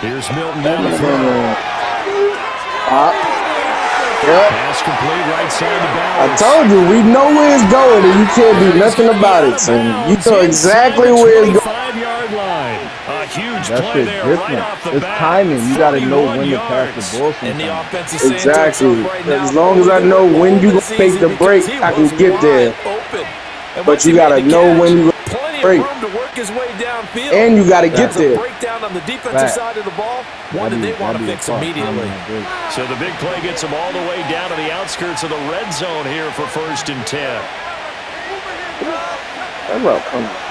Here's Milton down the throw. Yep. Pass complete right side to I Bowers. told you, we know where it's going, and you can't do nothing about it. So you know exactly where it's going. 25-yard line. A huge That play shit's there different. right off the It's bat. timing. You got to know when to pass 41 the ball And the sometimes. offense is saying Exactly. to itself right now, As long as I know when you gonna take the break, I can get there. But you gotta know when you gonna break, room to work his way downfield. and you gotta get That's there. a breakdown on the defensive side of the ball. One that they want to fix immediately. So the big play gets them all the way down to the outskirts of the red zone here for 1st and 10.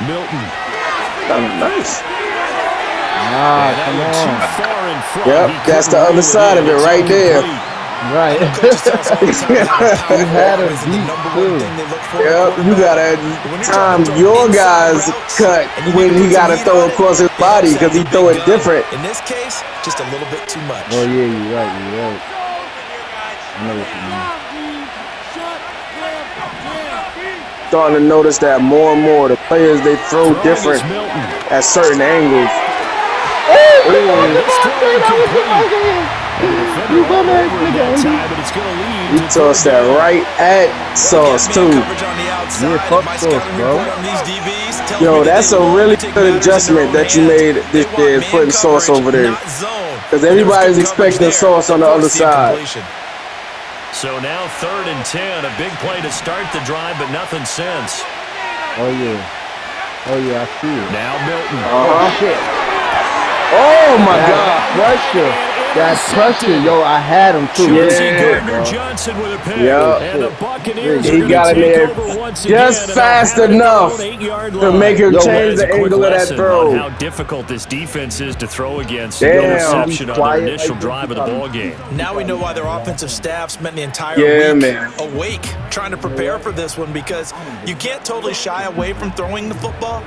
Milton. Nice. Nah, come Too on. far in front. Yep, He that's the couldn't other reel side in. of it It's right there. incomplete. Right. You had him deep, too. Yep, you gotta time your guys cut when he gotta throw across his body because he throw it different. In this case, just a little bit too much. Oh, yeah, you're right. You're right. I know what you mean. Starting to notice that more and more. The players, they throw different at certain angles. He tossed that right at Sauce, too. Yeah, fuck Sauce, bro. Yo, that's a really good adjustment that you made this year, putting Sauce over there. Because everybody's expecting Sauce on the other side. So now 3rd and 10. A big play to start the drive, but nothing since. Oh, yeah. Oh, yeah, I see it. Now Milton. Oh, shit. Oh, my God. Pressure. That's pressure. Yo, I had him, too. Johnson with a pick. Yep. And the Buccaneers He got in there just fast enough to make him change the angle of that throw. How difficult this defense is to throw against. Damn. Interception on their initial drive of the ball game. Now we know why their offensive staff spent the entire week awake trying to prepare for this one, because you can't totally shy away from throwing the football,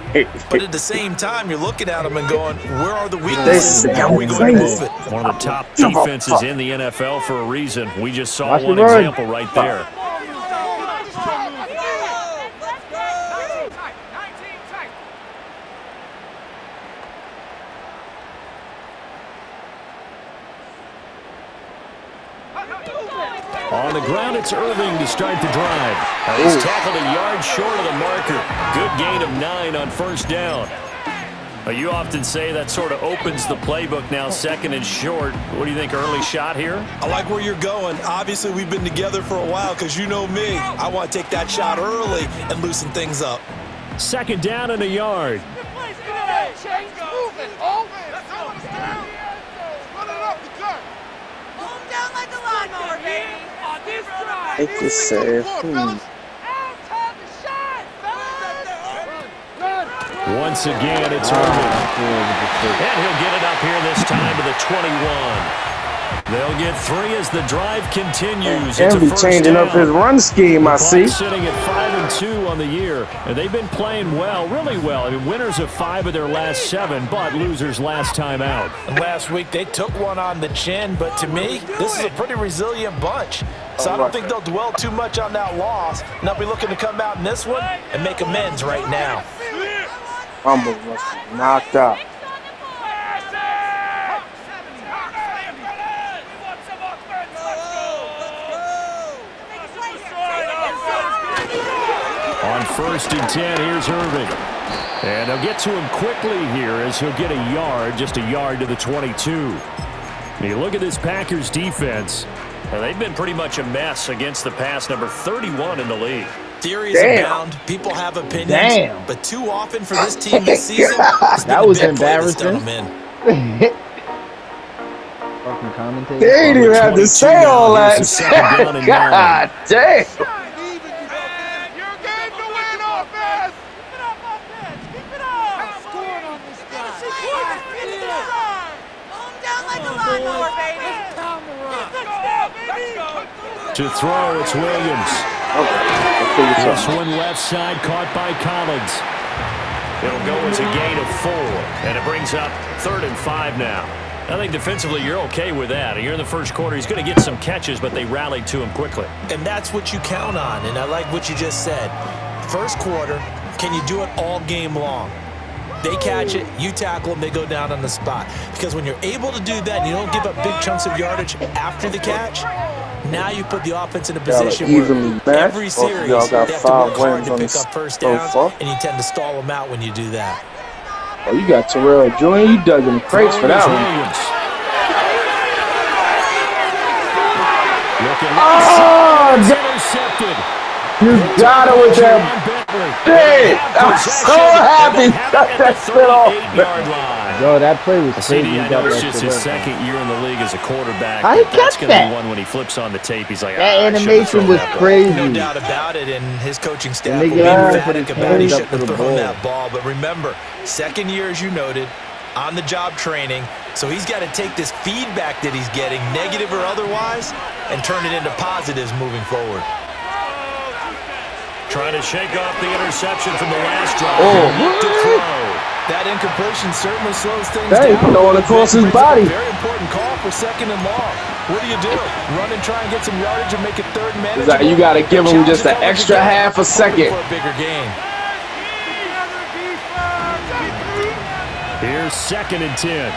but at the same time you're looking at them and going, where are the weaknesses? How are we going to move it? One of the top defenses in the NFL for a reason. We just saw one example right there. On the ground, it's Irving to start the drive. He's tackled a yard short of the marker. Good gain of 9 on 1st down. You often say that sort of opens the playbook now, 2nd and short. What do you think, early shot here? I like where you're going. Obviously, we've been together for a while because you know me. I want to take that shot early and loosen things up. 2nd down and a yard. Take this save. Once again, it's Irving. And he'll get it up here this time to the 21. They'll get 3 as the drive continues. And be changing up his run scheme, I see. Sitting at 5-2 on the year. And they've been playing well, really well. I mean, winners of 5 of their last 7, but losers last time out. And last week, they took one on the chin, but to me, this is a pretty resilient bunch. So I don't think they'll dwell too much on that loss. And they'll be looking to come out in this one and make amends right now. Fumble was knocked out. On 1st and 10, here's Irving. And they'll get to him quickly here as he'll get a yard, just a yard to the 22. And you look at this Packers defense, they've been pretty much a mess against the pass, number 31 in the league. Theories abound. People have opinions. But too often for this team this season, that was embarrassing. Fucking commentator. They didn't even have to say all that. God damn. To throw, it's Williams. This one left side caught by Collins. It'll go as a gain of 4, and it brings up 3rd and 5 now. I think defensively you're okay with that. You're in the first quarter. He's going to get some catches, but they rallied to him quickly. And that's what you count on, and I like what you just said. First quarter, can you do it all game long? They catch it, you tackle them, they go down on the spot. Because when you're able to do that and you don't give up big chunks of yardage after the catch, now you put the offense in a position where every series they have to work hard to pick up first downs, and you tend to stall them out when you do that. Oh, you got Terrell Jr. You dug in the crates for that one. Oh, intercepted. You got it with that. Hey, I'm so happy. That spit off. Bro, that play was crazy. I know it's just his second year in the league as a quarterback. I That's get going to that. be one when he flips on the tape. He's like, that animation was crazy. No doubt about it, and his coaching staff will be emphatic about he shouldn't have thrown that ball. But remember, second year, as you noted, on-the-job training, so he's got to take this feedback that he's getting, negative or otherwise, and turn it into positives moving forward. Trying to shake off the interception from the last drive. Oh, that incompletion certainly slows things down. Throwing across his body. Very important call for second and long. What do? Run and try and get some yardage and make it third and manageable. You got to give him just an extra half a second. For a bigger game. Here's 2nd and 10.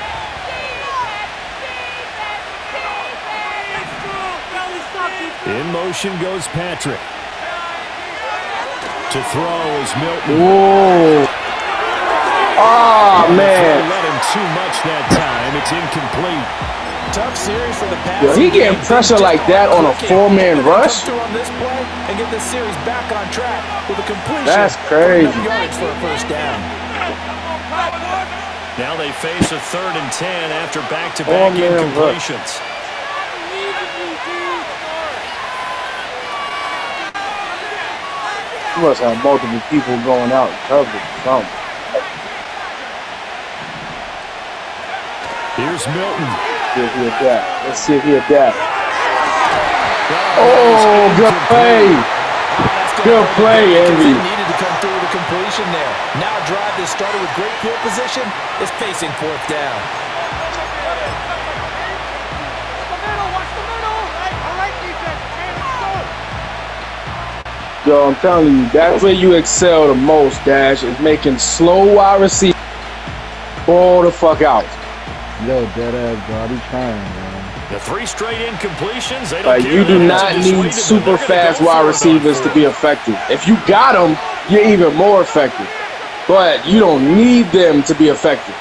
In motion goes Patrick. To throw is Milton. Whoa. Oh, man. Let him too much that time. It's incomplete. Tough series for the pass. Yo, he getting pressure like that on a 4-man rush? On this play and get this series back on track with a completion. That's crazy. Yards for a first down. Now they face a 3rd and 10 after back-to-back incompletions. You must have multiple people going out in coverage or something. Here's Milton. Let's see if he adapt. Oh, good play. Good play, Envy. Needed to come through with a completion there. Now a drive that started with great field position is facing 4th down. Yo, I'm telling you, that's where you excel the most, Dash, is making slow wide receivers ball the fuck out. Yo, dead ass, bro. Be trying, man. The 3 straight incompletions. They don't like, you do not need super fast wide receivers to be effective. If you got them, you're even more effective. But you don't need them to be effective.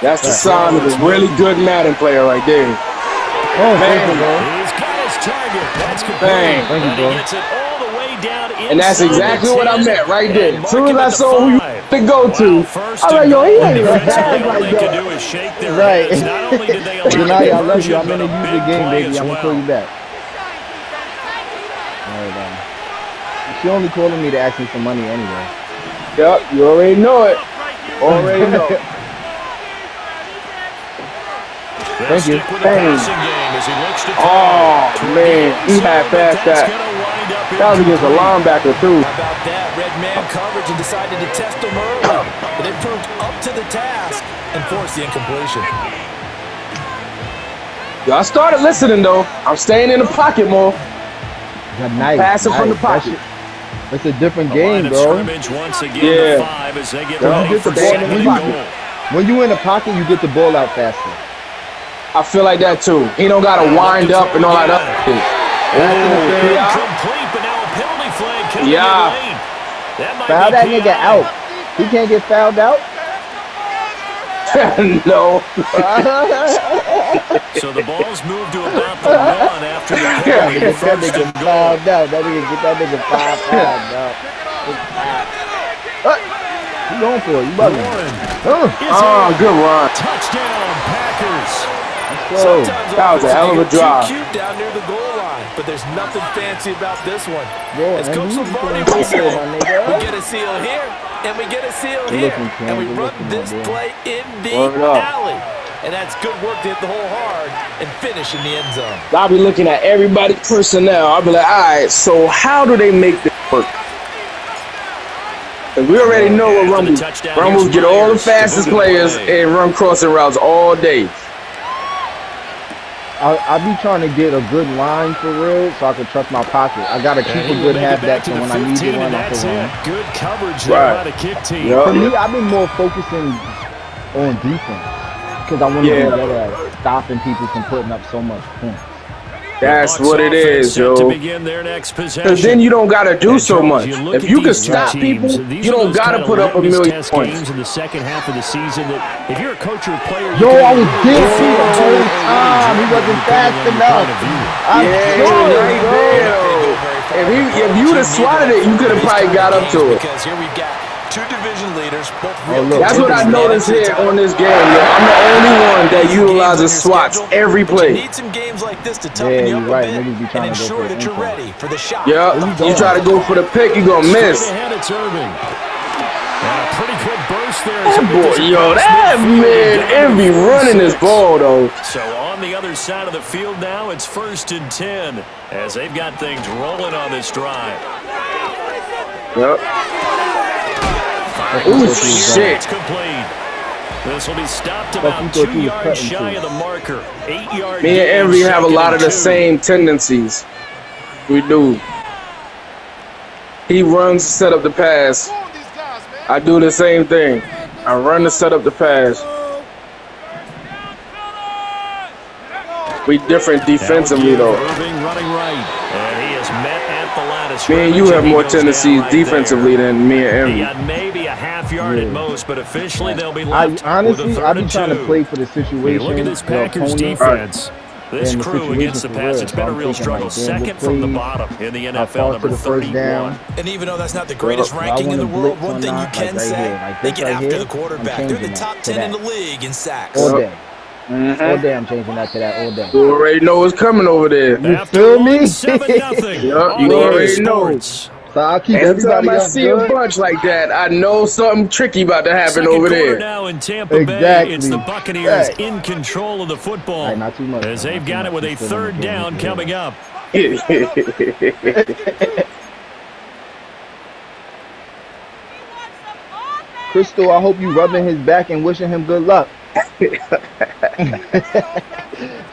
That's the sign of a really good Madden player right there. Oh, man. He's got his target. That's complete. Bang. Thank you, bro. He gets it all the way down inside. And that's exactly what I meant right there. As soon as I saw who you to go to, Wow, I was like, yo, he ain't even bad all like they could that. do is shake their Right. heads. Not only did they allow Janai, I love you. conversion, I'm in but the a user big game, play baby. as I'm going to call well. you back. All right, she only calling me to ask me for money anyway. Yep, you already know it. Already know it. Thank you. Oh, man. He had passed that. That was against a linebacker, too. How about that? Red man coverage and decided to test him early. But they proved up to the task and forced the incompletion. Yo, I started listening, though. I'm staying in the pocket more. Nice. Passing from the pocket. It's a different game, bro. Yeah. When you in the pocket, you get the ball out faster. I feel like that, too. He don't got to wind up and all that other shit. Yeah. Foul that nigga out. He can't get fouled out? No. So the ball's moved to about the 1 after the penalty. That nigga fouled out. That nigga get that nigga fouled out. What you going for? You bugging? Oh, good run. Touchdown, Packers. That was a hell of a drive. Cute down near the goal line, but there's nothing fancy about this one. Bro, As Coach Lombardi will say, we get a seal here, and we get a seal here, and we run this play in the alley. And that's good work to hit the hole hard and finish in the end zone. I'll be looking at everybody's personnel. I'll be like, all right, so how do they make this work? Because we already know what Rumble. Rumble get all the fastest players and run crossing routes all day. I be trying to get a good line for real, so I can trust my pocket. I gotta keep a good halfback, so when I need to run, I can run. Good coverage there by the kick team. For me, I've been more focusing on defense because I want to be better at stopping people from putting up so much points. That's what it is, yo. Because then you don't gotta do so much. If you can stop people, you don't gotta put up a million points. In the second half of the season, that if you're a coach or a player, yo, I was dizzy the whole time. He wasn't fast enough. Right there. If you would have swatted it, you could have probably got up to it. Because here we've got two division leaders. That's what I noticed here on this game. Yo. I'm the only one that utilizes swats every play. You need some games like this to toughen you up a bit and ensure that you're ready for the shot. Yeah, you try to go for the pick, you're going to miss. And a pretty quick burst there. That boy, yo, that man, Envy running this ball, though. So on the other side of the field now, it's 1st and 10 as they've got things rolling on this drive. Yep. Oh, shit. This will be stopped about 2 yards shy of the marker. 8-yard. Me and Envy have a lot of the same tendencies. We do. He runs to set up the pass. I do the same thing. I run to set up the pass. We different defensively, though. Irving running right. And he is met at the line of me and you have more tendencies defensively than me and Envy. He got maybe a half yard at most, but officially they'll be left honestly, with a 3rd I've been and 2. trying to play for the situation. Look at this Packers defense. This crew against the pass, it's been a real struggle. Second from the bottom in the NFL, number 31. And even though that's not the greatest ranking in the world, one thing you can say, they get after the quarterback. They're the top 10 in the league in sacks. All day. All day I'm changing that to that all day. You already know what's coming over there. You feel me? 7-0. Yep, you already know. So I'll keep everybody I see a bunch like that, I know something tricky about to happen over there. Now in Tampa Bay, it's the Buccaneers in control of the football not too much, as they've got it with a 3rd down coming up. Crystal, I hope you rubbing his back and wishing him good luck.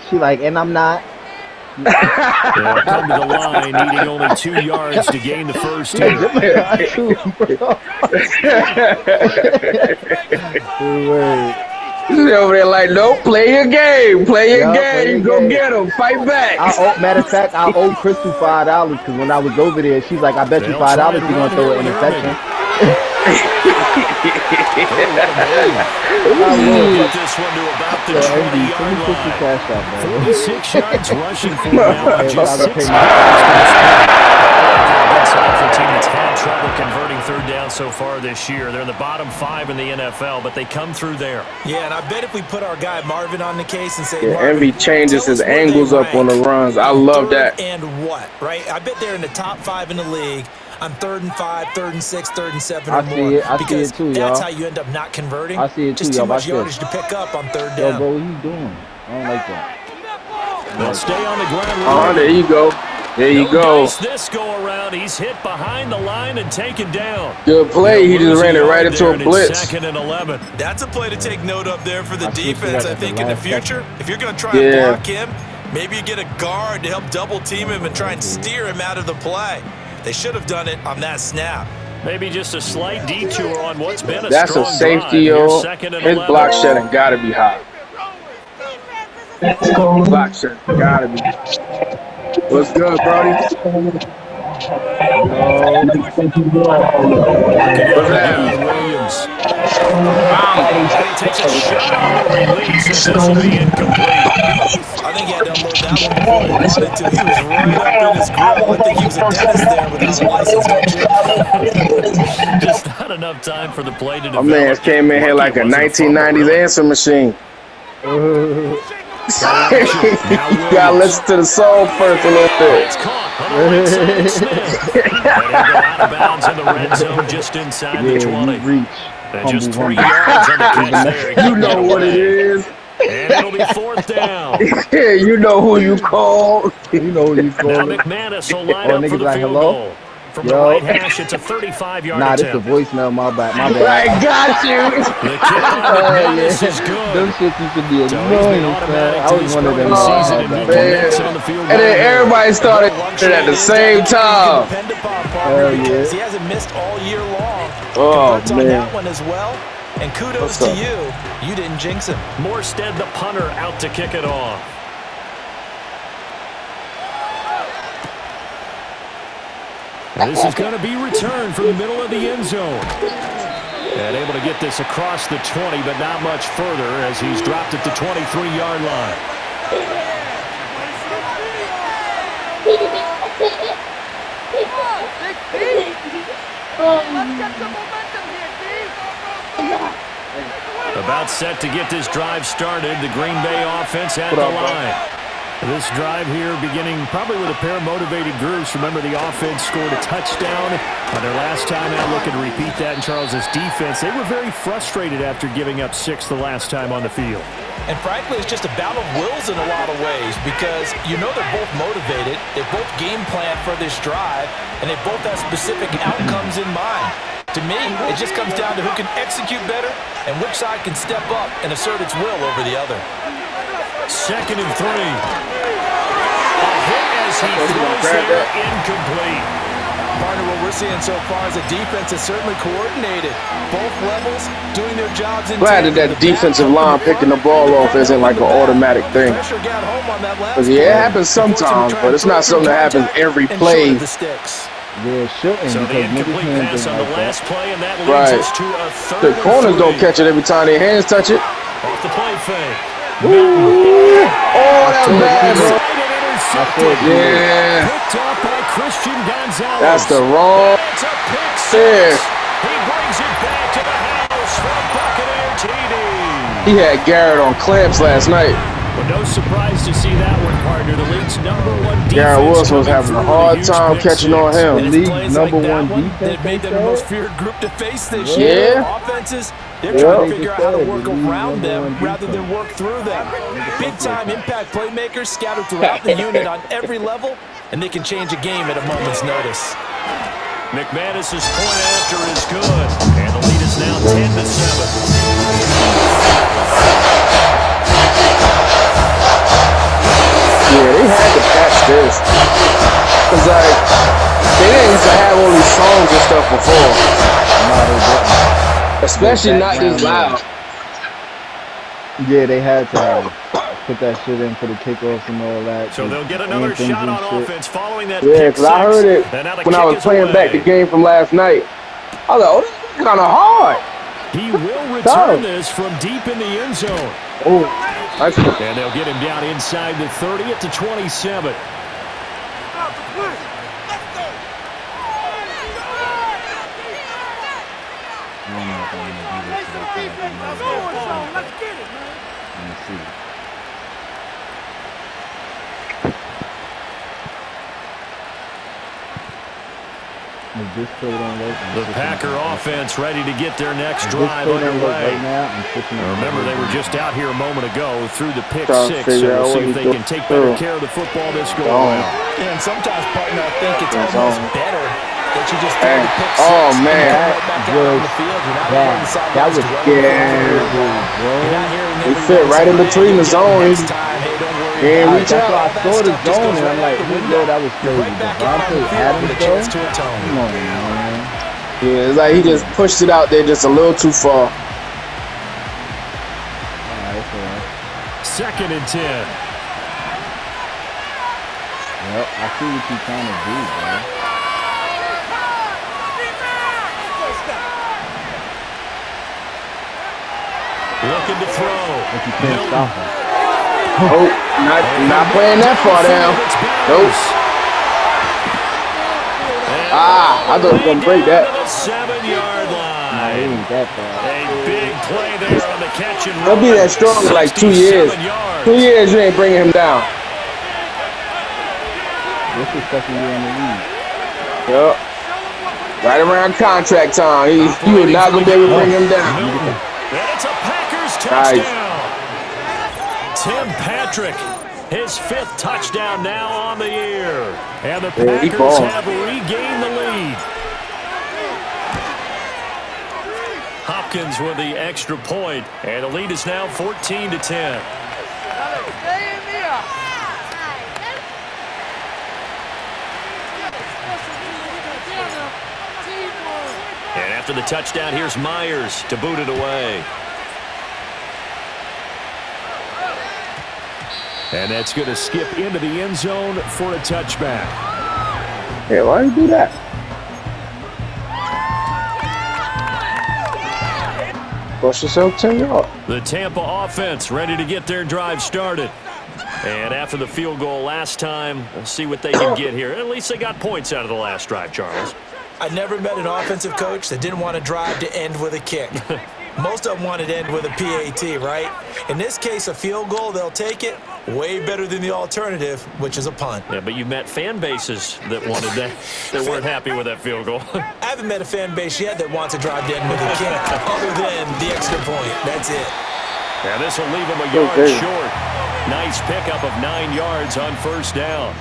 She like, and I'm not. They'll come to the line, needing only 2 yards to gain the first down. He's over there like, nope, play your game. Play your game. Go get him. Fight back. Matter of fact, I owe Crystal $5 because when I was over there, she's like, I bet you $5 you're going to throw an interception. Get this one to about the 20-yard line. 46 yards rushing for now. Just 6 Inside for a team that's had trouble converting 3rd down so far this year. They're in the bottom 5 in the NFL, but they come through there. Yeah, and I bet if we put our guy Marvin on the case and say, Envy changes his angles up on the runs. I love that. And what, right? I bet they're in the top 5 in the league on 3rd and 5, 3rd and 6, 3rd and 7 or more. I see it too, y'all. That's how you end up not converting. I see it too, Just y'all. too much yardage to pick up on 3rd down. Yo, bro, what you doing? I don't like that. They'll stay on the ground. Oh, there you go. There you go. This go around, he's hit behind the line and taken down. Good play. He just ran it right into a blitz. 2nd and 11. That's a play to take note of there for the defense. I think in the future, if you're going to try and block him, maybe you get a guard to help double team him and try and steer him out of the play. They should have done it on that snap. Maybe just a slight detour on what's been a That's strong a safety, yo. His block shedding got to be hot. Block shedding got to be. What's good, Brody? What's happening? Takes a shot on the release, and this will be incomplete. I think he had to unload that one before he wanted to. He was right up in his grill. I think he was a dentist there without a license, don't you? Just not enough time for the play to develop. My man came in here like a 1990s answer machine. You gotta listen to the song first a little bit. It's caught on the right side, Smith. And he'll go out of bounds in the red zone just inside the 20. And just 3 yards on the catch there. You know what it is. And it'll be 4th down. Yeah, you know who you call. You know who you call. Now McManus will line up for the field goal. From the right hash, it's a 35-yard Nah, attempt. this the voicemail, my bad. My bad. I got you. The kickoff McManus is good. Them shit used to be So he's been annoying, automatic I to was this one of point in them. the season, and he connects on the field goal. And then everybody started at the same time. Because he hasn't missed all year long. Oh, Congrats on man. that one as well. And kudos to you. You didn't jinx him. Morstead, the punter, out to kick it off. This is going to be returned from the middle of the end zone. And able to get this across the 20, but not much further as he's dropped at the 23-yard line. About set to get this drive started. The Green Bay offense at the line. This drive here beginning probably with a pair of motivated groups. Remember, the offense scored a touchdown on their last time out. Looking to repeat that in Charles's defense. They were very frustrated after giving up 6 the last time on the field. And frankly, it's just a battle of wills in a lot of ways because you know they're both motivated. They both game plan for this drive, and they both have specific outcomes in mind. To me, it just comes down to who can execute better and which side can step up and assert its will over the other. 2nd and 3. A hit as he throws there, incomplete. Partner, what we're seeing so far is the defense is certainly coordinated. Both levels doing their jobs in Glad that defensive line picking the ball off isn't like an automatic thing. Because, yeah, it happens sometimes, but it's not something that happens every play. Yeah, shooting. So the incomplete pass on the last play, and that leads us to a 3rd The corners don't catch it every time their hands touch it. Off the play fake. Ooh. Oh, that was bad, bro. Yeah. Picked up by Christian Gonzalez. That's the wrong there. He brings it back to the house from Buccaneer TD. He had Garrett on clamps last night. But no surprise to see that one, partner. The league's #1 defense. Garrett Wilson was having a hard time catching on him. League's #1 defense. That made them the most feared group to face this year. Offenses, they're trying to figure out how to work around them rather than work through them. Big-time impact playmakers scattered throughout the unit on every level, and they can change a game at a moment's notice. McManus's point after is good, and the lead is now 10-7. Yeah, they had to patch this. Because, like, they didn't used to have all these songs and stuff before. No, they didn't. Especially not this loud. Yeah, they had to put that shit in for the kickoffs and all that. So they'll get another shot on offense following that. Yeah, because I heard it when I was playing back the game from last night. I was like, oh, this is kind of hard. He will return this from deep in the end zone. Oh, nice. And they'll get him down inside the 30 at the 27. The Packer offense ready to get their next drive underway. Remember, they were just out here a moment ago through the pick 6, so we'll see if they can take better care of the football this go around. And sometimes, partner, I think it's almost better that you just throw the pick 6. Oh, man. That was He fit right in between the zones. Yeah, reach That's out. why I saw the zone and I'm like, yo, that was crazy. Devontae Adams, though? Come on, man. Yeah, it's like he just pushed it out there just a little too far. Alright. 2nd and 10. Yep, I see what you're trying to do, bro. Looking to throw. But you can't stop him. Oh, not playing that far down. Nope. I thought he was going to break that. 7-yard line. A big play there on the catch and He'll be that strong in like 2 years. 2 years, you ain't bringing him down. This is second year in the league. Yup. Right around contract time. You are not going to be able to bring him down. And it's a Packers touchdown. Tim Patrick His 5th touchdown now on the year. And the Packers have regained the lead. Hopkins with the extra point, and the lead is now 14-10. And after the touchdown, here's Myers to boot it away. And that's going to skip into the end zone for a touchback. Hey, why do you do that? Push yourself 10 yards. The Tampa offense ready to get their drive started. And after the field goal last time, we'll see what they can get here. At least they got points out of the last drive, Charles. I never met an offensive coach that didn't want to drive to end with a kick. Most of them wanted to end with a PAT, right? In this case, a field goal, they'll take it. Way better than the alternative, which is a punt. Yeah, but you met fan bases that wanted that, that weren't happy with that field goal. I haven't met a fan base yet that wants to drive to end with a kick, other than the extra point. That's it. Yeah, this will leave them a yard short. Nice pickup of 9 yards on first down.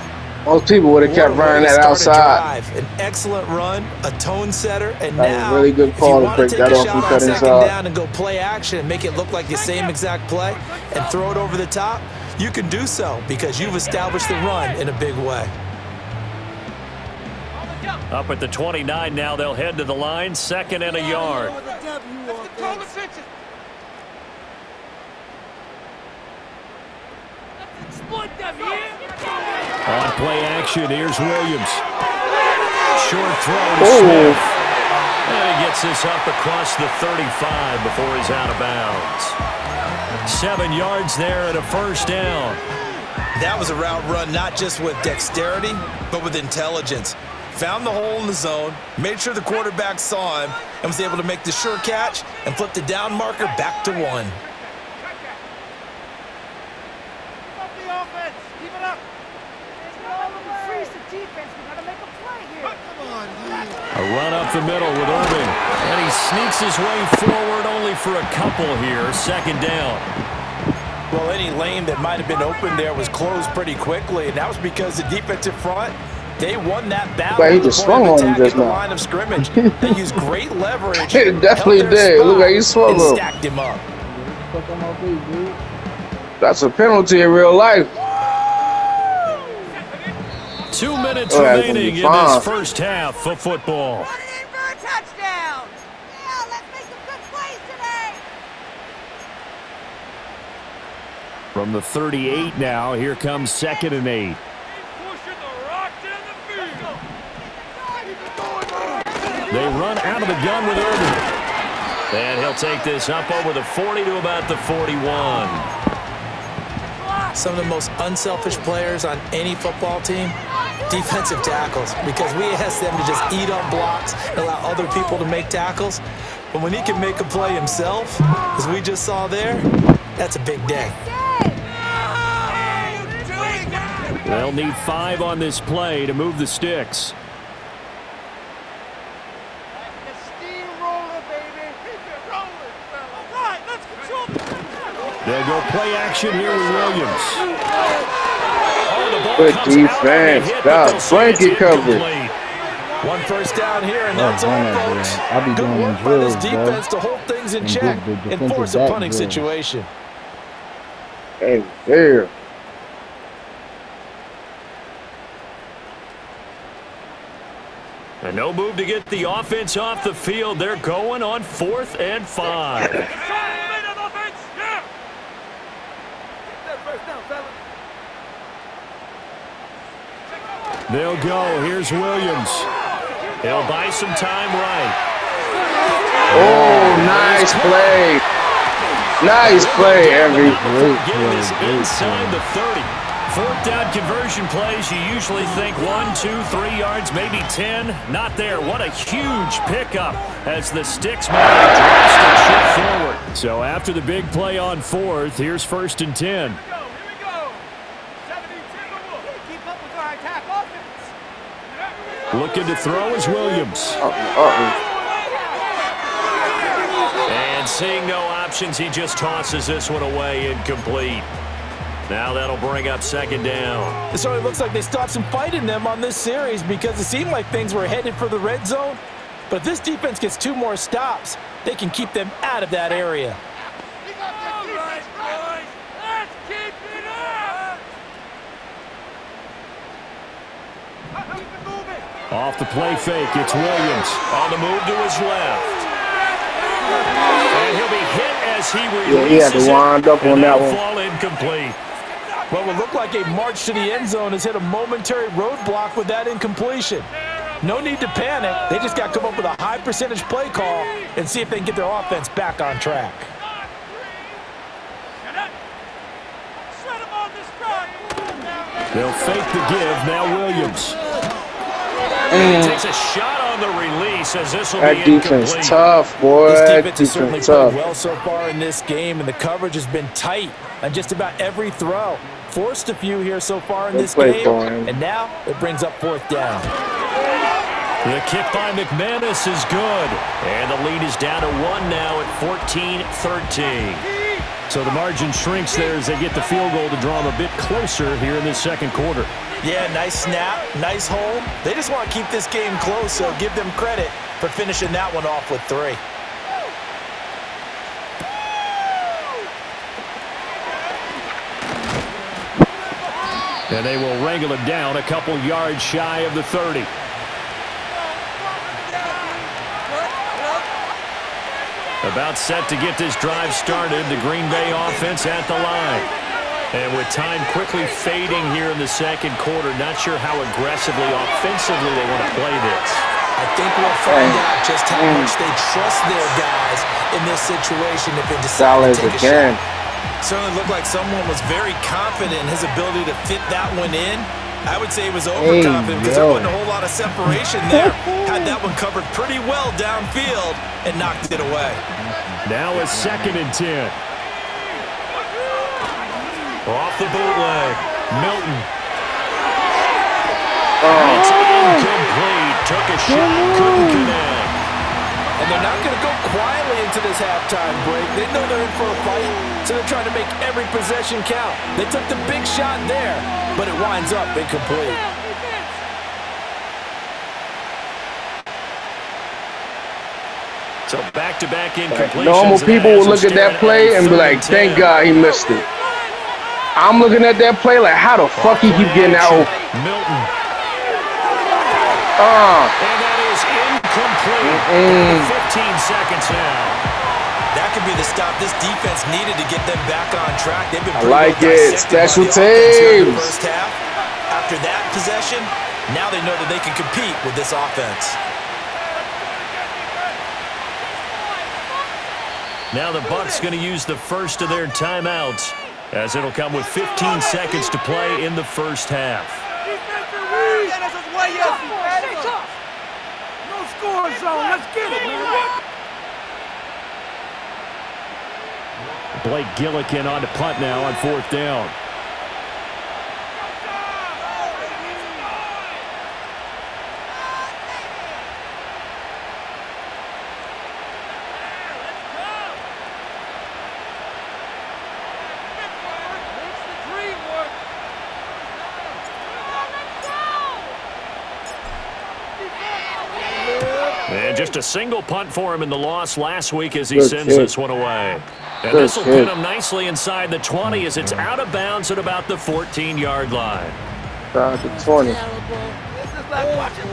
Most people would have kept running that outside. An excellent run, a tone setter, and that now, was a really good call to break that off and cut inside. Down and go play action and make it look like the same exact play and throw it over the top, you can do so because you've established the run in a big way. Up at the 29 now, they'll head to the line, 2nd and a yard. On play action, here's Williams. Short throw to Smith. And he gets this up across the 35 before he's out of bounds. 7 yards there and a first down. That was a route run not just with dexterity, but with intelligence. Found the hole in the zone, made sure the quarterback saw him, and was able to make the sure catch and flip the down marker back to 1. A run up the middle with Irving. And he sneaks his way forward only for a couple here. 2nd down. Well, any lane that might have been open there was closed pretty quickly, and that was because the defensive front, they won that battle. But he just swung on him just now. Line of scrimmage. They used great leverage. It definitely did. Look how he swung him. Stacked him up. That's a penalty in real life. 2 minutes remaining in this first half of football. From the 38 now, here comes 2nd and 8. They run out of the gun with Irving. And he'll take this up over the 40 to about the 41. Some of the most unselfish players on any football team, defensive tackles, because we ask them to just eat on blocks and allow other people to make tackles. But when he can make a play himself, as we just saw there, that's a big day. They'll need 5 on this play to move the sticks. They'll go play action here with Williams. Good defense. God, blanket coverage. 1 first down here, and that's all, folks. I'll be doing work by this defense to hold things in check and force a punting situation. Hey, there. And no move to get the offense off the field. They're going on 4th and 5. They'll go. Here's Williams. He'll buy some time right. Oh, nice play. Nice play, Henry. Getting this inside the 30. 4th down conversion plays, you usually think 1, 2, 3 yards, maybe 10. Not there. What a huge pickup as the sticks make a drastic shift forward. So after the big play on 4th, here's 1st and 10. Looking to throw is Williams. And seeing no options, he just tosses this one away incomplete. Now that'll bring up second down. It certainly looks like they stopped some fight in them on this series because it seemed like things were headed for the red zone. But if this defense gets 2 more stops, they can keep them out of that area. All right, boys. Let's keep it up. Keep it moving. Off the play fake, it's Williams. On the move to his left. And he'll be hit as he releases he had to wind up on that one. Fall incomplete. What would look like a march to the end zone has hit a momentary roadblock with that incompletion. No need to panic. They just got to come up with a high percentage play call and see if they can get their offense back on track. They'll fake the give. Now Williams. And he takes a shot on the release as this will be incomplete. That defense tough, boy. This That defense has certainly defense played tough. well so far in this game, and the coverage has been tight on just about every throw. Forced a few here so far in this game, and now it brings up 4th down. The kick by McManus is good. And the lead is down to 1 now at 14-13. So the margin shrinks there as they get the field goal to draw them a bit closer here in this second quarter. Yeah, nice snap, nice hold. They just want to keep this game close, so give them credit for finishing that one off with 3. And they will wrangle it down a couple yards shy of the 30. About set to get this drive started, the Green Bay offense at the line. And with time quickly fading here in the second quarter, not sure how aggressively, offensively they want to play this. I think we'll find out just how much they trust their guys in this situation if they decide to take a shot. Certainly looked like someone was very confident in his ability to fit that one in. I would say he was overconfident because there wasn't a whole lot of separation there. Had that one covered pretty well downfield and knocked it away. Now a 2nd and 10. Off the bootleg, Milton. It's incomplete. Took a shot, couldn't connect. And they're not going to go quietly into this halftime break. They know they're in for a fight, so they're trying to make every possession count. They took the big shot there, but it winds up incomplete. So back-to-back incompletions. Normal people will look at that play and be like, thank God he missed it. I'm looking at that play like, how the fuck he keep getting that open? Milton. And that is incomplete. 15 seconds now. That could be the stop this defense needed to get them back on track. They've been I like it. Special teams. In the teams. first half. After that possession, now they know that they can compete with this offense. Now the Bucs going to use the first of their timeouts, as it'll come with 15 seconds to play in the first half. No score zone. Let's get it, man. Blake Gillikin on to punt now on 4th down. And just a single punt for him in the loss last week as he sends this one away. And this will put him nicely inside the 20 as it's out of bounds at about the 14-yard line. Down to 20. This is like watching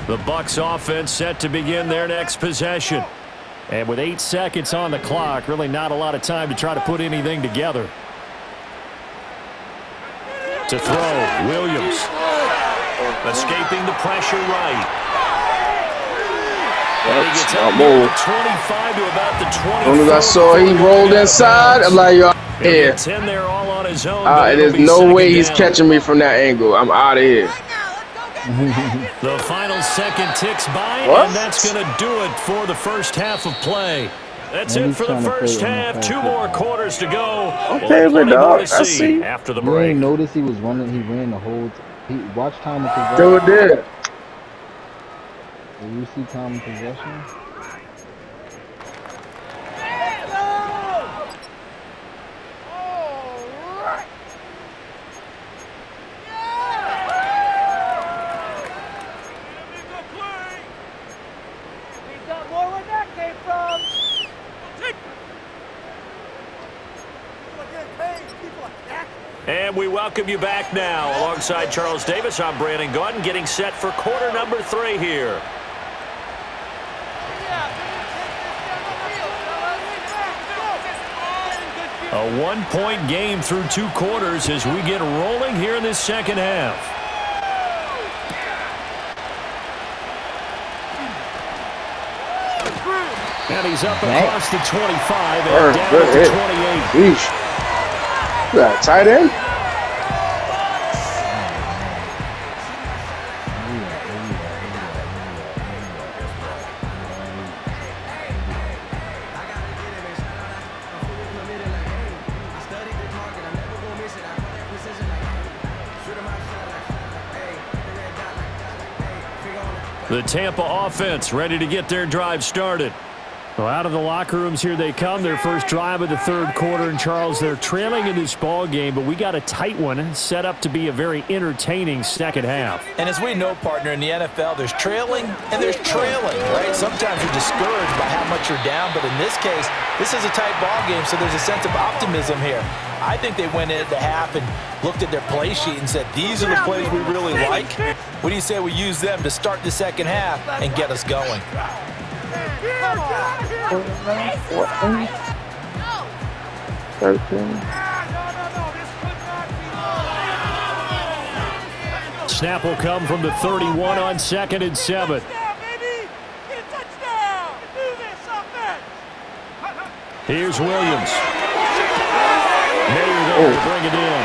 The Bucs offense set to begin their next possession. And with 8 seconds on the clock, really not a lot of time to try to put anything together. To throw, Williams. Escaping the pressure right. And he gets out near the 25 to about the 20. As soon as I saw he rolled inside, I'm like, yo, I'm here. 10 there all on his own. There's no way he's catching me from that angle. I'm out of here. The final second ticks by, and that's going to do it for the first half of play. That's it for the first half. 2 more quarters to go. Okay, but dog, I see. After the You break. ain't notice he was running. He ran the whole. He watch time of possession. Dude did. Did you see time of possession? And we welcome you back now. Alongside Charles Davis, I'm Brandon Gordon, getting set for quarter number 3 here. A one-point game through 2 quarters as we get rolling here in this second half. And he's up across the 25 and down at the 28. Yeesh. That tight end? The Tampa offense ready to get their drive started. Well, out of the locker rooms here they come. Their first drive of the third quarter. And, Charles, they're trailing in this ball game, but we got a tight one set up to be a very entertaining second half. And as we know, partner, in the NFL, there's trailing and there's trailing, right? Sometimes you're discouraged by how much you're down, but in this case, this is a tight ball game, so there's a sense of optimism here. I think they went into half and looked at their play sheet and said, these are the plays we really like. What do you say we use them to start the second half and get us going? Snap will come from the 31 on 2nd and 7. Here's Williams. Mayer there to bring it in.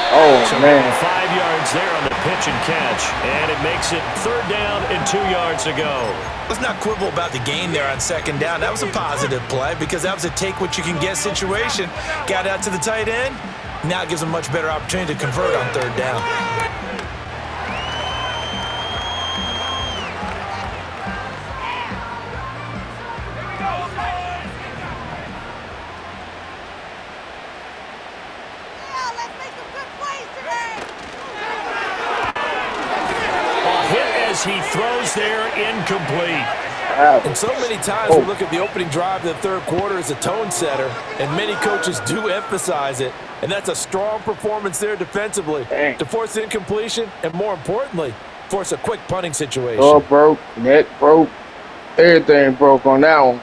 Oh, man. 5 yards there on the pitch and catch, and it makes it 3rd down and 2 yards to go. Let's not quibble about the gain there on 2nd down. That was a positive play because that was a take-what-you-can-get situation. Got out to the tight end. Now it gives them a much better opportunity to convert on 3rd down. He throws there, incomplete. And so many times we look at the opening drive of the third quarter as a tone setter, and many coaches do emphasize it, and that's a strong performance there defensively to force incompletion and, more importantly, force a quick punting situation. Oh, broke, net broke, everything broke on that one.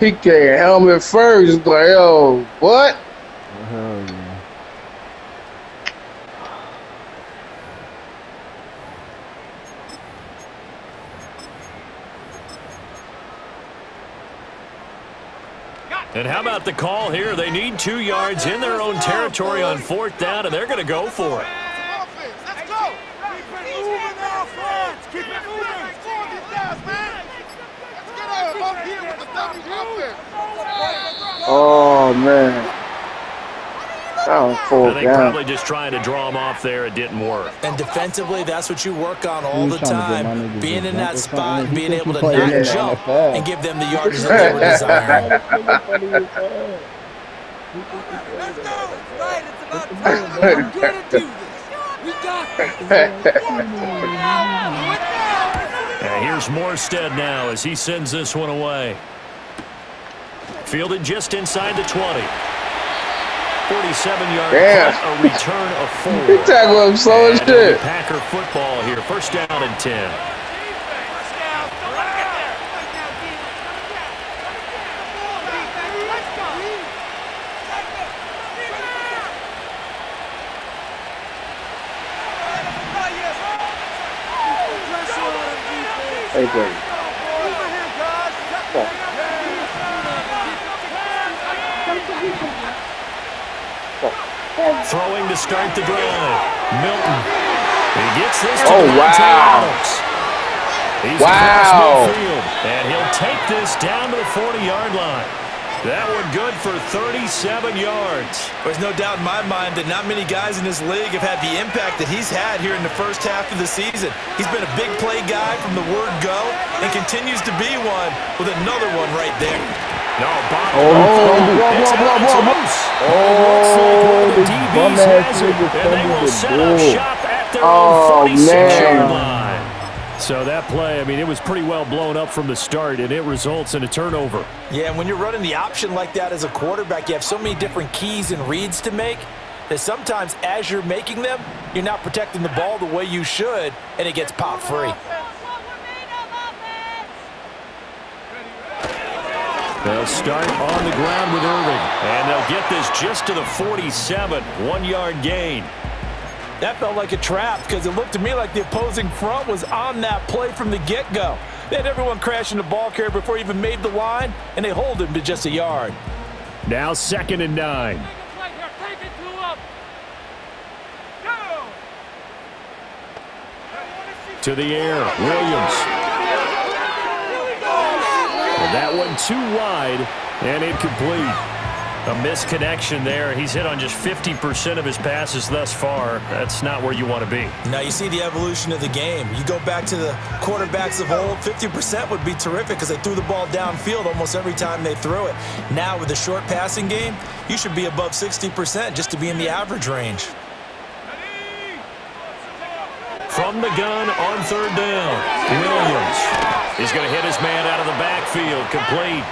He came helmet first, like, yo, what? And how about the call here? They need 2 yards in their own territory on 4th down, and they're going to go for it. Let's go. Keep it moving now, friends. Keep it moving. Score these guys, man. Let's get up here with the double offense. Oh, man. I think probably just trying to draw them off there. It didn't work. And defensively, that's what you work on all the time. Being in that spot and being able to not jump and give them the yardage that they were desiring. Let's go. Right, it's about time. We're going to do this. We got this. And here's Morstead now as he sends this one away. Fielded just inside the 20. 47-yard punt, a return of 4. He tackled him slow as shit. Packer football here, 1st down and 10. Hey, buddy. Throwing to start the drive. Milton. He gets this to wow. He's across midfield, and he'll take this down to the 40-yard line. That one good for 37 yards. There's no doubt in my mind that not many guys in this league have had the impact that he's had here in the first half of the season. He's been a big play guy from the word go and continues to be one with another one right there. No, the DBs has it, and they will set up shop at their own 46-yard line. So that play, I mean, it was pretty well blown up from the start, and it results in a turnover. Yeah, and when you're running the option like that as a quarterback, you have so many different keys and reads to make that sometimes as you're making them, you're not protecting the ball the way you should, and it gets popped free. They'll start on the ground with Irving, and they'll get this just to the 47, 1-yard gain. That felt like a trap because it looked to me like the opposing front was on that play from the get-go. They had everyone crashing the ball carrier before he even made the line, and they hold him to just a yard. Now 2nd and 9. To the air, Williams. And that one too wide and incomplete. A misconnection there. He's hit on just 50% of his passes thus far. That's not where you want to be. Now you see the evolution of the game. You go back to the quarterbacks of old, 50% would be terrific because they threw the ball downfield almost every time they threw it. Now with the short passing game, you should be above 60% just to be in the average range. From the gun on 3rd down, Williams. He's going to hit his man out of the backfield, complete.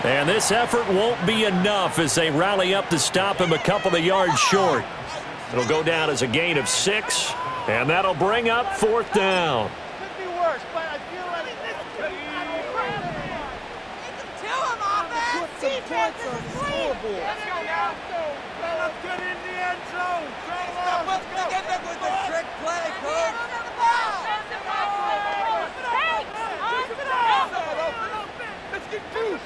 And this effort won't be enough as they rally up to stop him a couple of yards short. It'll go down as a gain of 6, and that'll bring up 4th down. Could be worse, but I feel like defense is scoreboard. Let's go now. Let's get in the end zone. Let's go. With the trick play, coach. Let's get juice.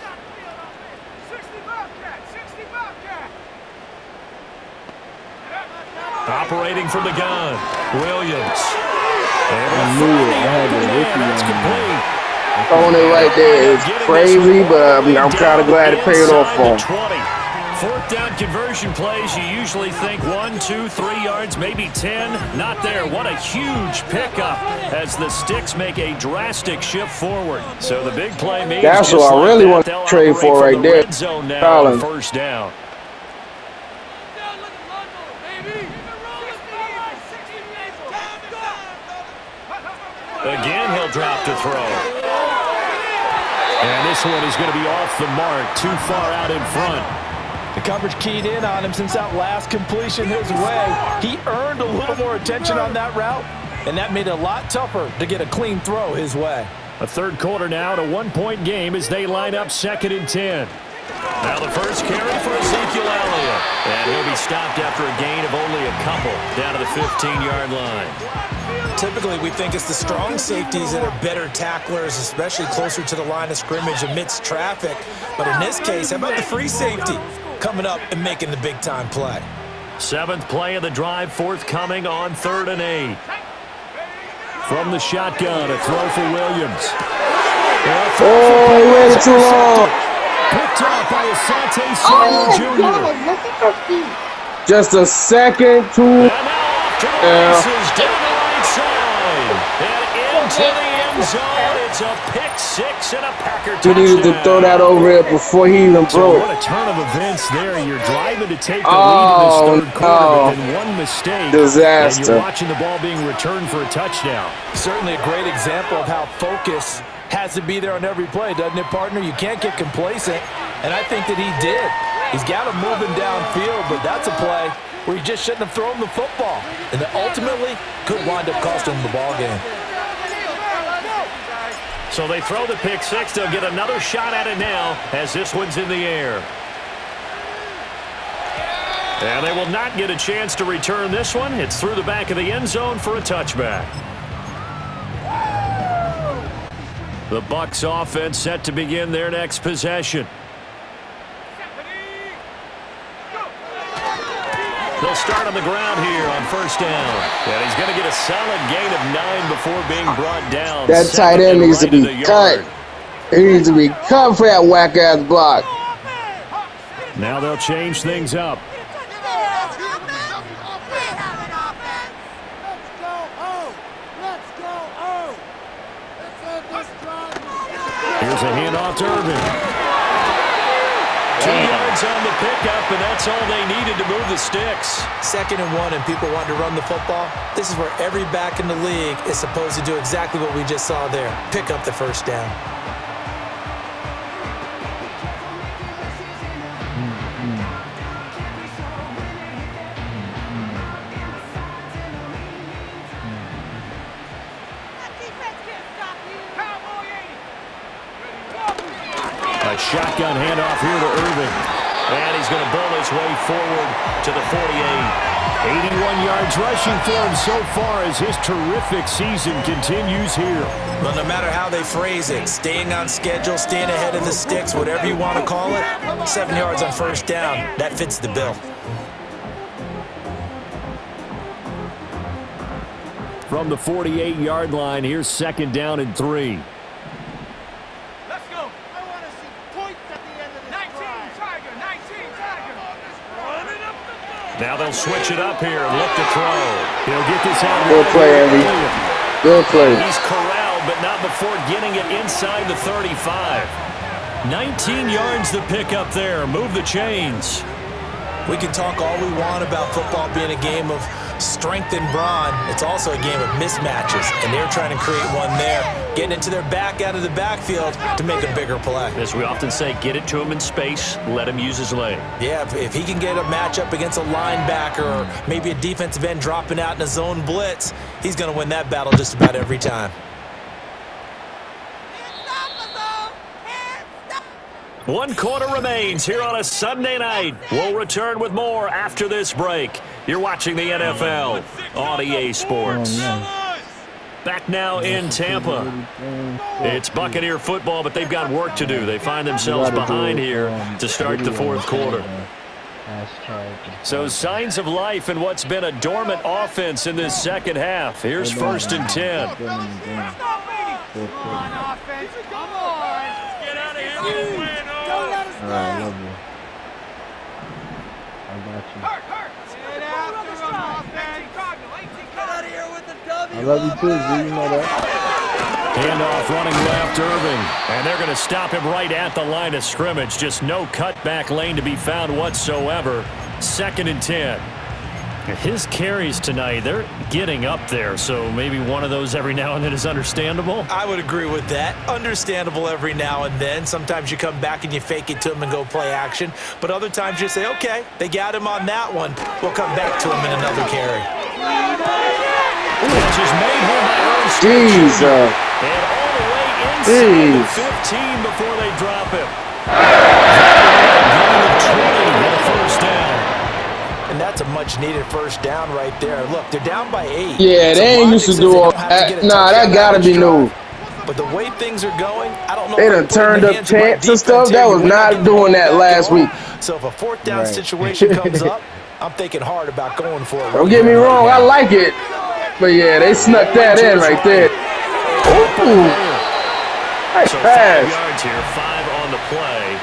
60 Bobcat. Operating from the gun, Williams. I knew it. I had the rookie That's on complete. Throwing it right there is crazy, but I'm kind of glad it paid off for him. 4th down conversion plays, you usually think 1, 2, 3 yards, maybe 10. Not there. What a huge pickup as the Sticks make a drastic shift forward. So the big play means that's what I really want to trade for right there. Colin. 1st down. Again, he'll drop to throw. And this one is going to be off the mark, too far out in front. The coverage keyed in on him since that last completion his way. He earned a little more attention on that route, and that made it a lot tougher to get a clean throw his way. A 3rd quarter now, a 1-point game as they line up 2nd and 10. Now the first carry for Ezekiel Elliott. And he'll be stopped after a gain of only a couple down to the 15-yard line. Typically, we think it's the strong safeties that are better tacklers, especially closer to the line of scrimmage amidst traffic. But in this case, how about the free safety coming up and making the big-time play? 7th play of the drive, forthcoming on 3rd and 8. From the shotgun, a throw for Williams. Oh, he waited too long. Picked off by Asante Samuel Jr. Just a second, too. And now to the races down the right side. And into the end zone. It's a pick 6 and a Packer touchdown. He needed to throw that over it before he even So broke. what a turn of events there. You're driving to take the lead in this 3rd quarter, but then one mistake. Disaster. And you're watching the ball being returned for a touchdown. Certainly a great example of how focus has to be there on every play, doesn't it, partner? You can't get complacent, and I think that he did. He's got him moving downfield, but that's a play where he just shouldn't have thrown the football, and that ultimately could wind up costing him the ball game. So they throw the pick 6. They'll get another shot at it now as this one's in the air. And they will not get a chance to return this one. It's through the back of the end zone for a touchback. The Bucs offense set to begin their next possession. They'll start on the ground here on 1st down. And he's going to get a solid gain of 9 before being brought down. That tight end needs to be cut. He needs to be cut for that whack-ass block. Now they'll change things up. Here's a handoff to Irving. yards on the pickup, and that's all they needed to move the sticks. 2nd and 1, and people want to run the football. This is where every back in the league is supposed to do exactly what we just saw there. Pick up the first down. A shotgun handoff here to Irving. And he's going to bowl his way forward to the 48. 81 yards rushing for him so far as his terrific season continues here. Well, no matter how they phrase it, staying on schedule, staying ahead of the sticks, whatever you want to call it, 7 yards on first down, that fits the bill. From the 48-yard line, here's 2nd down and 3. Now they'll switch it up here and look to throw. He'll get this out. Good play, Andy. Good play. He's corralled, but not before getting it inside the 35. 19 yards the pickup there. Move the chains. We can talk all we want about football being a game of strength and brawn. It's also a game of mismatches, and they're trying to create one there, getting into their back out of the backfield to make a bigger play. As we often say, get it to him in space, let him use his leg. Yeah, if he can get a matchup against a linebacker or maybe a defensive end dropping out in a zone blitz, he's going to win that battle just about every time. 1 quarter remains here on a Sunday night. We'll return with more after this break. You're watching the NFL on EA Sports. Back now in Tampa. It's Buccaneer football, but they've got work to do. They find themselves behind here to start the 4th quarter. So signs of life in what's been a dormant offense in this second half. Here's 1st and 10. All right, I love you. I got you. I love you too, Z. You know that. Handoff running left, Irving. And they're going to stop him right at the line of scrimmage. Just no cutback lane to be found whatsoever. 2nd and 10. His carries tonight, they're getting up there, so maybe one of those every now and then is understandable. I would agree with that. Understandable every now and then. Sometimes you come back and you fake it to him and go play action. But other times you say, okay, they got him on that one. We'll come back to him in another carry. Which is made here by Earl Jesus. And all the way inside the 15 before they drop him. Gain of 20 and a first down. And that's a much-needed first down right there. Look, they're down by 8. Yeah, they ain't used to do all that. Nah, that gotta be new. But the way things are going, I don't know. They done turned up chants and stuff. That was not doing that last week. So if a 4th down situation comes up, I'm thinking hard about going for it. Don't get me wrong, I like it. But yeah, they snuck that in right there. Ooh. Nice so pass. 5 yards here, 5 on the play.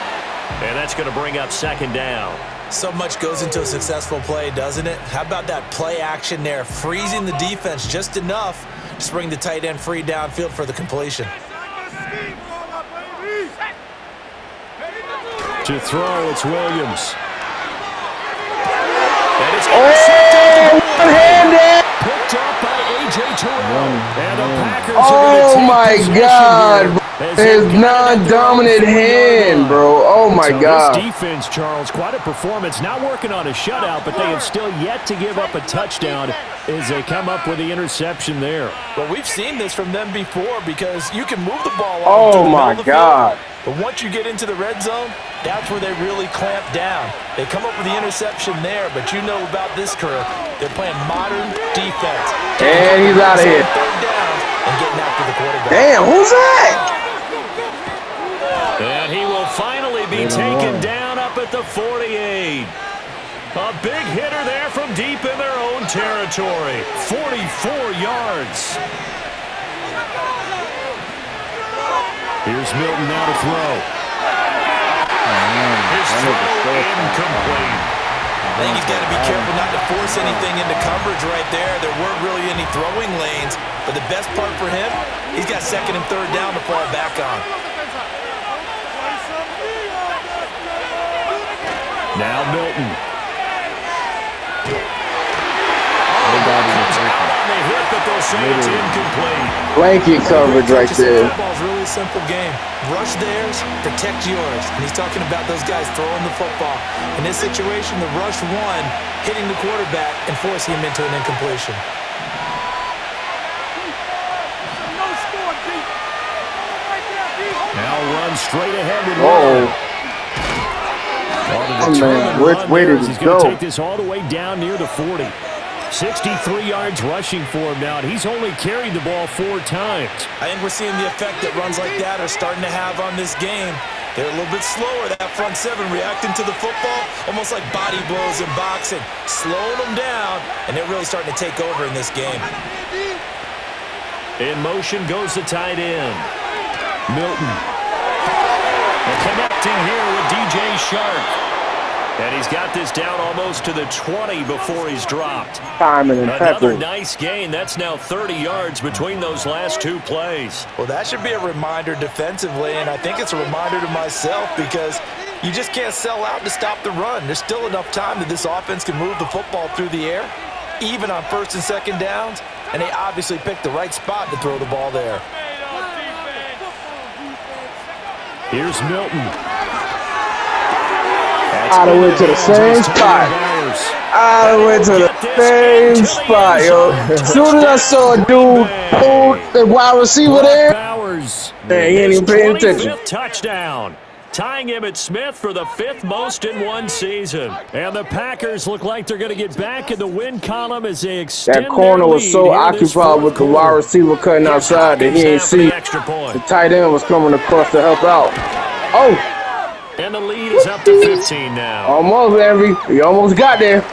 And that's going to bring up 2nd down. So much goes into a successful play, doesn't it? How about that play action there? Freezing the defense just enough to bring the tight end free downfield for the completion. To throw, it's Williams. And it's one-handed. picked up by A.J. Terrell. And the Packers Oh my God, his non-dominant hand, bro. Oh my God. This defense, Charles, quite a performance. Not working on a shutout, but they have still yet to give up a touchdown as they come up with the interception there. Well, we've seen this from them before because you can move the ball. Oh my God. But once you get into the red zone, that's where they really clamp down. They come up with the interception there, but you know about this crew. They're playing modern defense. And he's out of here. Third down and getting after the quarterback. Damn, who's that? And he will finally be taken down up at the 48. A big hitter there from deep in their own territory. 44 yards. Here's Milton now to throw. His throw incomplete. I think he's got to be careful not to force anything into coverage right there. There weren't really any throwing lanes. But the best part for him, he's got 2nd and 3rd down to fall back on. Now Milton. It's incomplete. Blanket coverage right there. Football's a really simple game. Rush theirs, protect yours. And he's talking about those guys throwing the football. In this situation, the rush one, hitting the quarterback and forcing him into an incompletion. Now run straight ahead with Oh man, which way did he He's go? going to take this all the way down near the 40. 63 yards rushing for him now, and he's only carried the ball 4 times. I think we're seeing the effect that runs like that are starting to have on this game. They're a little bit slower, that front seven, reacting to the football, almost like body blows in boxing, slowing them down, and they're really starting to take over in this game. In motion goes the tight end. Milton. And connecting here with DJ Shark. And he's got this down almost to the 20 before he's dropped. Timing and Another peppering. nice gain. That's now 30 yards between those last 2 plays. Well, that should be a reminder defensively, and I think it's a reminder to myself because you just can't sell out to stop the run. There's still enough time that this offense can move the football through the air, even on 1st and 2nd downs, and they obviously picked the right spot to throw the ball there. Here's Milton. I done went to the same spot. I done went to the same spot, yo. As soon as I saw a dude hold the wide receiver there, man, he ain't even paying attention. Touchdown. Tying him at Smith for the 5th most in one season. And the Packers look like they're going to get back in the win column as they extend That corner was so their lead occupied with the wide receiver cutting outside that he ain't see the tight end was coming across to help out. Oh! And the lead is up to 15 now. Almost, Envy. You almost got there.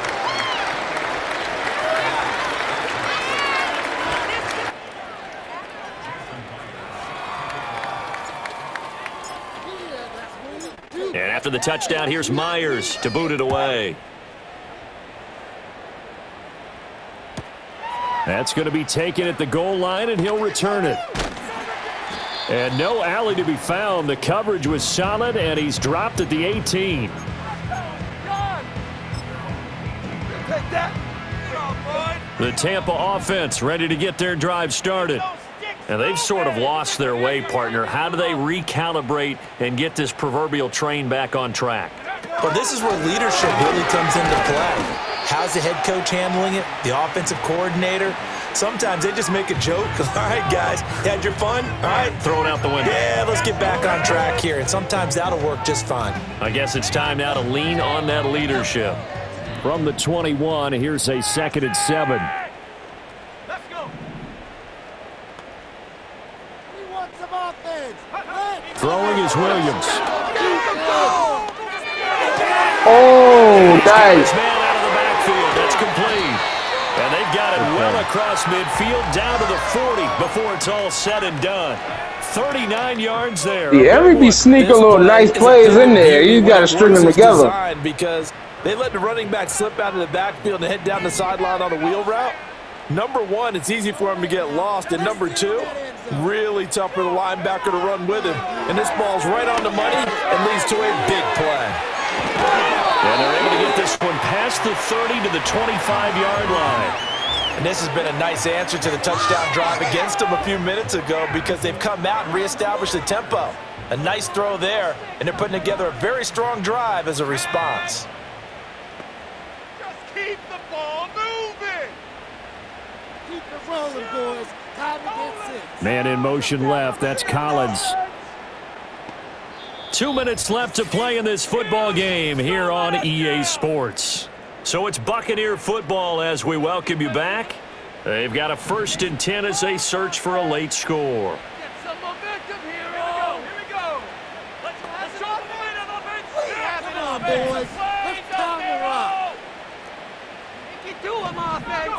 And after the touchdown, here's Myers to boot it away. That's going to be taken at the goal line, and he'll return it. And no alley to be found. The coverage was solid, and he's dropped at the 18. The Tampa offense ready to get their drive started. And they've sort of lost their way, partner. How do they recalibrate and get this proverbial train back on track? Well, this is where leadership really comes into play. How's the head coach handling it? The offensive coordinator? Sometimes they just make a joke. All right, guys, you had your fun? All right, throw it out the window. Yeah, let's get back on track here. And sometimes that'll work just fine. I guess it's time now to lean on that leadership. From the 21, here's a 2nd and 7. Let's go. We want some offense. Throwing is Williams. Oh, nice. Man out of the backfield. That's complete. And they've got it well across midfield down to the 40 before it's all said and done. 39 yards there. Yeah, every be sneaking little nice plays in there. You got to string them together. Because they let the running back slip out of the backfield and head down the sideline on a wheel route. Number one, it's easy for him to get lost. And number two, really tough for the linebacker to run with him. And this ball's right on the money and leads to a big play. And they're able to get this one past the 30 to the 25-yard line. And this has been a nice answer to the touchdown drive against them a few minutes ago because they've come out and reestablished the tempo. A nice throw there, and they're putting together a very strong drive as a response. Just keep the ball moving. Keep it rolling, boys. Time to get 6. Man in motion left. That's Collins. 2 minutes left to play in this football game here on EA Sports. So it's Buccaneer football as we welcome you back. They've got a 1st and 10 as they search for a late score. Get some momentum here. Here we go. Let's drop momentum offense. Come on, boys. Let's calm the rock. You can do them, offense.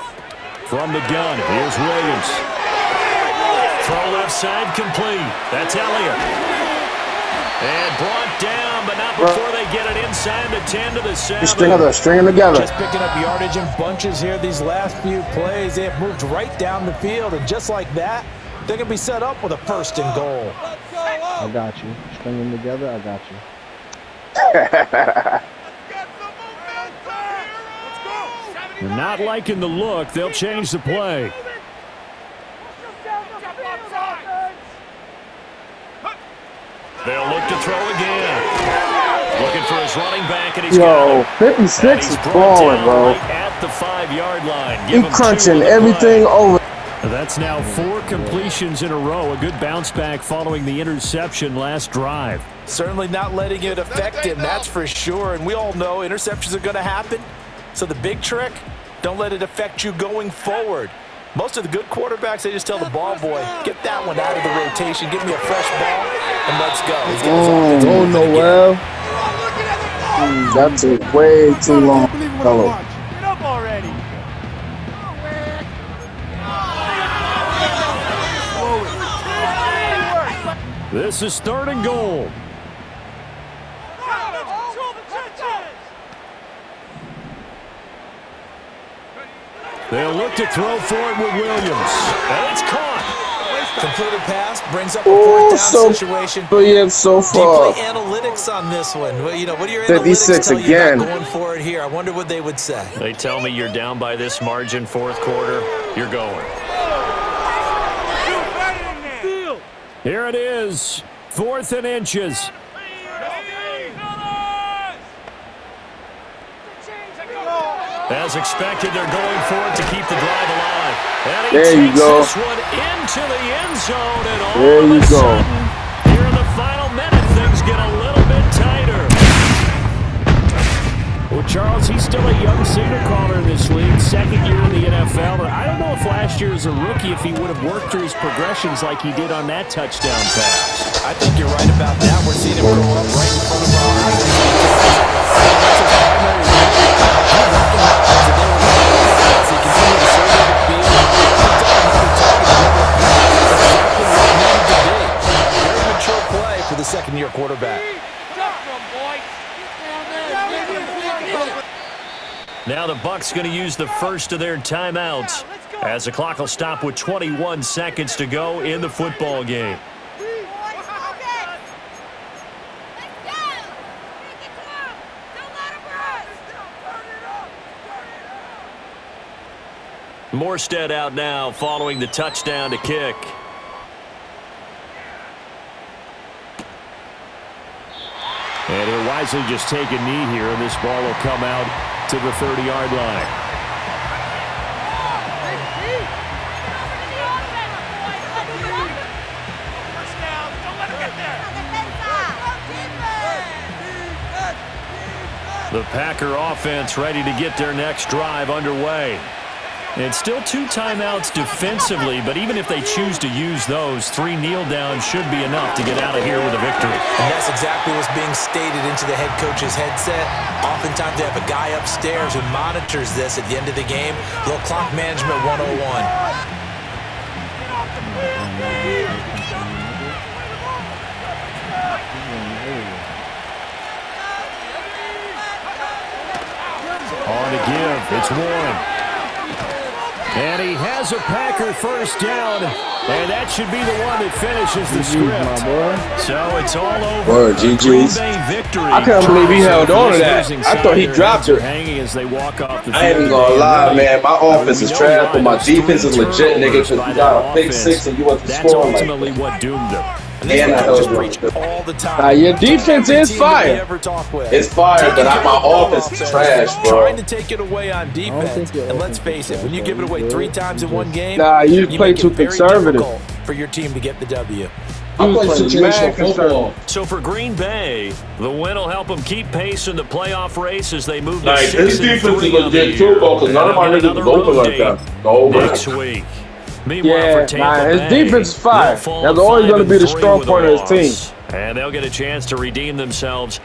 From the gun, here's Williams. Throw left side complete. That's Elliott. And brought down, but not before they get it inside the 10 to the 7. String them together. Just picking up yardage in bunches here these last few plays. They have moved right down the field, and just like that, they're going to be set up with a 1st and goal. I got you. String them together, I got you. Let's get some They're not liking the look. They'll change the play. They'll look to throw again. Looking for his running back, and he's got it. 56 is balling, bro. Right at the 5-yard line. He crunching everything over. That's now 4 completions in a row. A good bounce back following the interception last drive. Certainly not letting it affect him, that's for sure. And we all know interceptions are going to happen. So the big trick, don't let it affect you going forward. Most of the good quarterbacks, they just tell the ball boy, get that one out of the rotation, give me a fresh ball, and let's go. Oh, no, well. That took way too long, fellow. Get up already. This is 3rd and goal. They'll look to throw for it with Williams. And it's caught. Completed pass brings up a 4th down situation. So far. Do you play analytics on this one? Well, you know, what do your 56 analytics tell again. you about going for it here? I wonder what they would say. They tell me you're down by this margin 4th quarter. You're going. Here it is. 4th and inches. As expected, they're going for it to keep the drive alive. And he takes this one into the end zone, and all of a sudden, here in the final minute, things get a little bit tighter. Well, Charles, he's still a young signal caller in this league, 2nd year in the NFL. But I don't know if last year as a rookie, if he would have worked through his progressions like he did on that touchdown pass. I think you're right about that. We're seeing him grow up right in front of our for the 2nd-year quarterback. Now the Bucs going to use the first of their timeouts as the clock will stop with 21 seconds to go in the football game. Morstead out now following the touchdown to kick. And he'll wisely just take a knee here, and this ball will come out to the 30-yard line. The Packer offense ready to get their next drive underway. And still 2 timeouts defensively, but even if they choose to use those, 3 kneel downs should be enough to get out of here with a victory. And that's exactly what's being stated into the head coach's headset. Oftentimes they have a guy upstairs who monitors this at the end of the game. Little clock management 101. On to give, it's Warren. And he has a Packer first down, and that should be the one that finishes the script. So it's all over. GG's. I couldn't believe he held on to that. I thought he dropped it. As they walk off the I ain't even gonna lie, man. My offense is trash, but my defense is legit, nigga, because you got a pick 6 and you want to That's score like ultimately what doomed them. And I just preach all the time. your defense is fire. It's fire, but my offense is trash, bro. Trying to take it away on defense, and let's face it, when you give it away 3 times in one game, you play too conservative for your team to get the W. I play situational football. So for Green Bay, the win will help them keep pace in the playoff race as they move to Like, 6-3 this defense is on the legit year. too, bro, because none of my And niggas another is open road like that. date Go next back. week. Meanwhile, for Tampa his Bay, defense is fire. they'll fall That's always going to be the 5-3 strong with point a of his team. loss. And they'll get a chance to redeem themselves